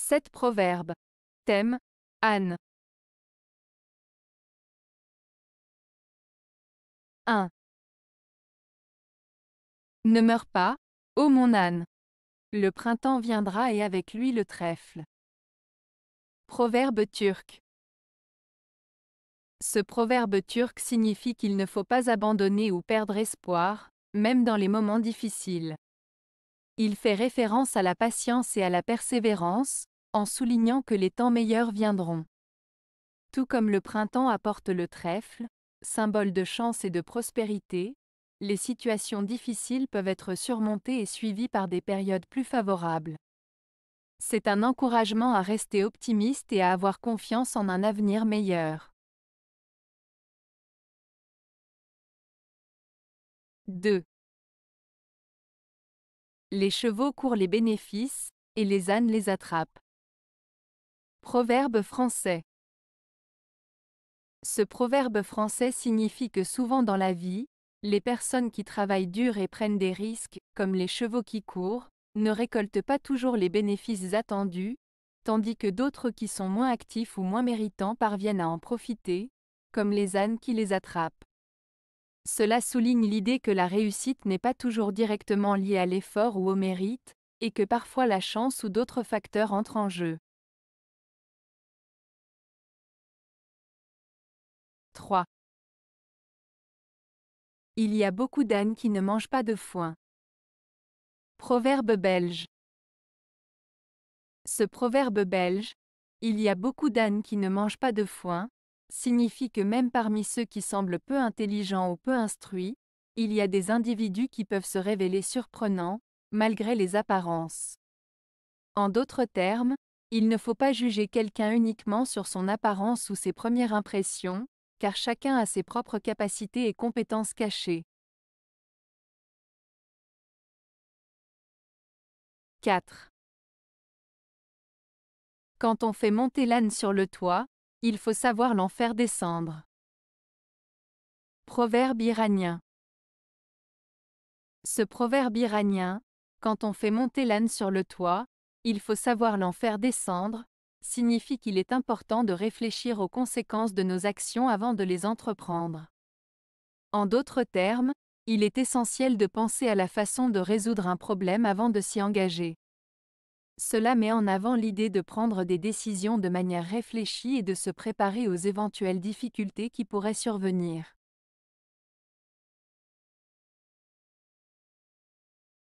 7 proverbes. Thème: âne. 1. Ne meurs pas, ô mon âne. Le printemps viendra et avec lui le trèfle. Proverbe turc. Ce proverbe turc signifie qu'il ne faut pas abandonner ou perdre espoir, même dans les moments difficiles. Il fait référence à la patience et à la persévérance, en soulignant que les temps meilleurs viendront. Tout comme le printemps apporte le trèfle, symbole de chance et de prospérité, les situations difficiles peuvent être surmontées et suivies par des périodes plus favorables. C'est un encouragement à rester optimiste et à avoir confiance en un avenir meilleur. 2. Les chevaux courent les bénéfices, et les ânes les attrapent. Proverbe français. Ce proverbe français signifie que souvent dans la vie, les personnes qui travaillent dur et prennent des risques, comme les chevaux qui courent, ne récoltent pas toujours les bénéfices attendus, tandis que d'autres qui sont moins actifs ou moins méritants parviennent à en profiter, comme les ânes qui les attrapent. Cela souligne l'idée que la réussite n'est pas toujours directement liée à l'effort ou au mérite, et que parfois la chance ou d'autres facteurs entrent en jeu. 3. Il y a beaucoup d'ânes qui ne mangent pas de foin. Proverbe belge. Ce proverbe belge, il y a beaucoup d'ânes qui ne mangent pas de foin, signifie que même parmi ceux qui semblent peu intelligents ou peu instruits, il y a des individus qui peuvent se révéler surprenants, malgré les apparences. En d'autres termes, il ne faut pas juger quelqu'un uniquement sur son apparence ou ses premières impressions, car chacun a ses propres capacités et compétences cachées. 4. Quand on fait monter l'âne sur le toit, il faut savoir l'en faire descendre. Proverbe iranien. Ce proverbe iranien, quand on fait monter l'âne sur le toit, il faut savoir l'en faire descendre, signifie qu'il est important de réfléchir aux conséquences de nos actions avant de les entreprendre. En d'autres termes, il est essentiel de penser à la façon de résoudre un problème avant de s'y engager. Cela met en avant l'idée de prendre des décisions de manière réfléchie et de se préparer aux éventuelles difficultés qui pourraient survenir.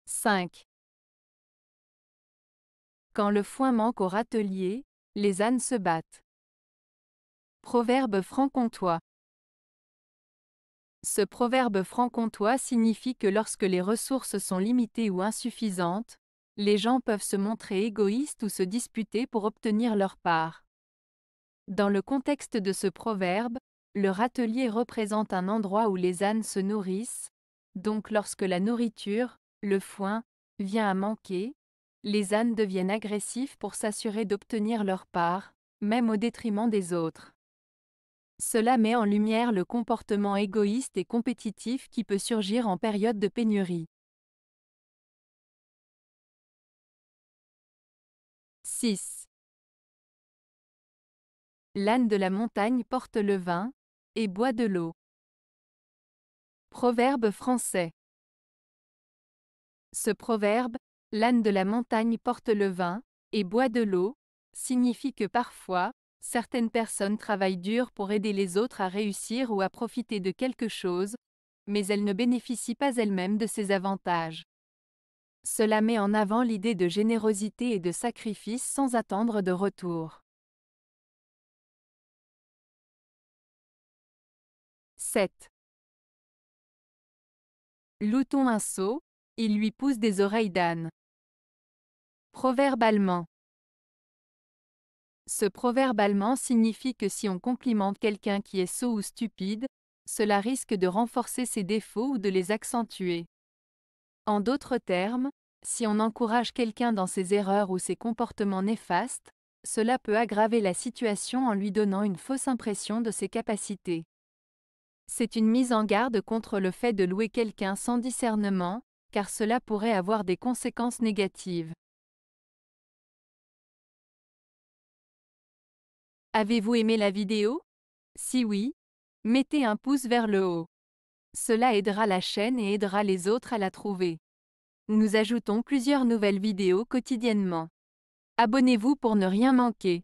5. Quand le foin manque au râtelier, les ânes se battent. Proverbe franc-comtois. Ce proverbe franc-comtois signifie que lorsque les ressources sont limitées ou insuffisantes, les gens peuvent se montrer égoïstes ou se disputer pour obtenir leur part. Dans le contexte de ce proverbe, le râtelier représente un endroit où les ânes se nourrissent, donc lorsque la nourriture, le foin, vient à manquer, les ânes deviennent agressifs pour s'assurer d'obtenir leur part, même au détriment des autres. Cela met en lumière le comportement égoïste et compétitif qui peut surgir en période de pénurie. 6. L'âne de la montagne porte le vin, et boit de l'eau. Proverbe français. Ce proverbe, l'âne de la montagne porte le vin, et boit de l'eau, signifie que parfois, certaines personnes travaillent dur pour aider les autres à réussir ou à profiter de quelque chose, mais elles ne bénéficient pas elles-mêmes de ces avantages. Cela met en avant l'idée de générosité et de sacrifice sans attendre de retour. 7. Louton un seau, il lui pousse des oreilles d'âne. Proverbe allemand. Ce proverbe allemand signifie que si on complimente quelqu'un qui est sot ou stupide, cela risque de renforcer ses défauts ou de les accentuer. En d'autres termes, si on encourage quelqu'un dans ses erreurs ou ses comportements néfastes, cela peut aggraver la situation en lui donnant une fausse impression de ses capacités. C'est une mise en garde contre le fait de louer quelqu'un sans discernement, car cela pourrait avoir des conséquences négatives. Avez-vous aimé la vidéo? Si oui, mettez un pouce vers le haut. Cela aidera la chaîne et aidera les autres à la trouver. Nous ajoutons plusieurs nouvelles vidéos quotidiennement. Abonnez-vous pour ne rien manquer.